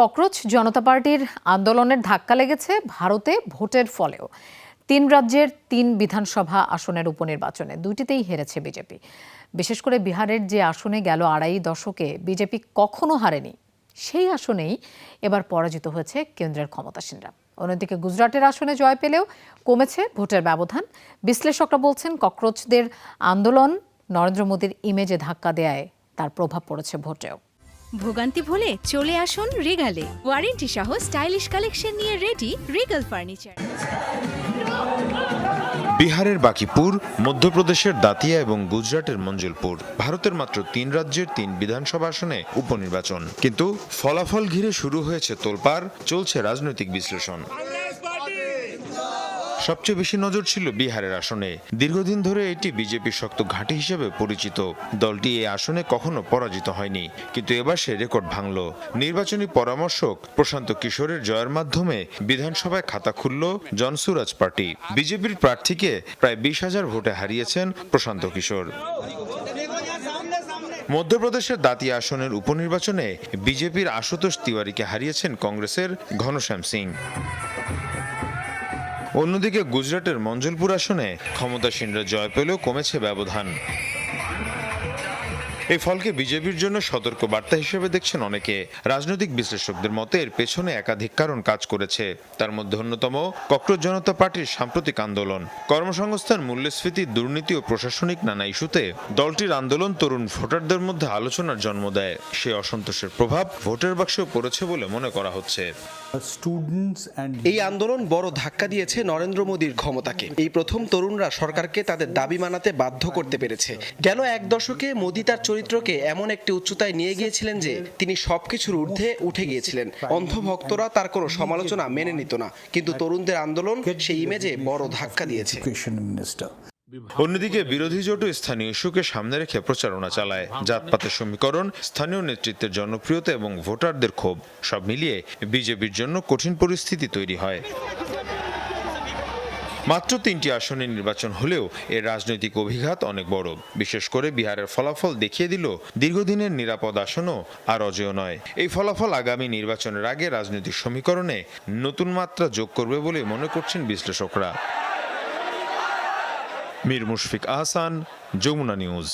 Cockroach জনতা পার্টির আন্দোলনের ধাক্কা লেগেছে ভারতে ভোটের ফলেও। ৩ রাজ্যের ৩ বিধানসভা আসনের উপনির্বাচনে দুটিতেই হেরেছে বিজেপি। বিশেষ করে বিহারের যে আসনে গেল আড়াই দশকে বিজেপি কখনো হারেনি, সেই আসনেই এবার পরাজিত হয়েছে কেন্দ্রের ক্ষমতাসীনরা। অন্যদিকে গুজরাটের আসনে জয় পেলেও কমেছে ভোটের ব্যবধান। বিশ্লেষকরা বলছেন ককরোচদের আন্দোলন নরেন্দ্র মোদীর ইমেজে ধাক্কা দেয় তার প্রভাব পড়েছে ভোটেও। ভোগান্তি ভুলে চলে আসুন রিগালে। ওয়ারেন্টি সহ স্টাইলিশ কালেকশন নিয়ে রেডি রিগাল ফার্নিচার। বিহারের বাকিপুর, মধ্যপ্রদেশের দাতিয়া এবং গুজরাটের মঞ্জলপুর, ভারতের মাত্র ৩ রাজ্যের ৩ বিধানসভা আসনে উপনির্বাচন। কিন্তু ফলাফল ঘিরে শুরু হয়েছে তোলপাড়, চলছে রাজনৈতিক বিশ্লেষণ। সবচেয়ে বেশি নজর ছিল বিহারের আসনে। দীর্ঘদিন ধরে এটি বিজেপির শক্ত ঘাঁটি হিসেবে পরিচিত। দলটি এই আসনে কখনো পরাজিত হয়নি, কিন্তু এবার সে রেকর্ড ভাঙল। নির্বাচনী পরামর্শক প্রশান্ত কিশোরের জয়ের মাধ্যমে বিধানসভায় খাতা খুলল জনসুরাজ পার্টি। বিজেপির প্রার্থীকে প্রায় ২০,০০০ ভোটে হারিয়েছেন প্রশান্ত কিশোর। মধ্যপ্রদেশের দাতিয়া আসনের উপনির্বাচনে বিজেপির আশুতোষ তিওয়ারিকে হারিয়েছেন কংগ্রেসের ঘনশ্যাম সিং। অন্যদিকে গুজরাটের মঞ্জলপুর আসনে ক্ষমতাসীনরা জয় পেলেও কমেছে ব্যবধান। এই ফলকে বিজেপির জন্য সতর্ক বার্তা হিসেবে দেখছেন অনেকে। রাজনৈতিক বিশ্লেষকদের মতে এর পেছনে একাধিক কারণ কাজ করেছে। তার মধ্যে অন্যতম ককরোচ জনতা পার্টির সাম্প্রতিক আন্দোলন। কর্মসংস্থান, মূল্যস্ফীতি, দুর্নীতি ও প্রশাসনিক নানা ইস্যুতে দলটির আন্দোলন তরুণ ভোটারদের মধ্যে আলোচনার জন্ম দেয়। সেই অসন্তোষের প্রভাব ভোটের বাক্সেও পড়েছে বলে মনে করা হচ্ছে। এই আন্দোলন বড় ধাক্কা দিয়েছে নরেন্দ্র মোদীর ক্ষমতাকে। এই প্রথম তরুণরা সরকারকে তাদের দাবি মানাতে বাধ্য করতে পেরেছে। গেল এক দশকে মোদী তার চরিত্রকে এমন একটি উচ্চতায় নিয়ে গিয়েছিলেন যে তিনি সবকিছুর ঊর্ধ্বে উঠে গিয়েছিলেন। অন্ধ ভক্তরা তার কোনো সমালোচনা মেনে নিত না, কিন্তু তরুণদের আন্দোলন সেই ইমেজে বড় ধাক্কা দিয়েছে। অন্যদিকে বিরোধী জোটও স্থানীয় ইস্যুকে সামনে রেখে প্রচারণা চালায়। জাতপাতের সমীকরণ, স্থানীয় নেতৃত্বের জনপ্রিয়তা এবং ভোটারদের ক্ষোভ সব মিলিয়ে বিজেপির জন্য কঠিন পরিস্থিতি তৈরি হয়। মাত্র ৩টি আসনে নির্বাচন হলেও এর রাজনৈতিক অভিঘাত অনেক বড়। বিশেষ করে বিহারের ফলাফল দেখিয়ে দিল দীর্ঘদিনের নিরাপদ আসনও আর অজেয় নয়। এই ফলাফল আগামী নির্বাচনের আগে রাজনৈতিক সমীকরণে নতুন মাত্রা যোগ করবে বলে মনে করছেন বিশ্লেষকরা। মীর মুশফিক আহসান, যমুনা নিউজ।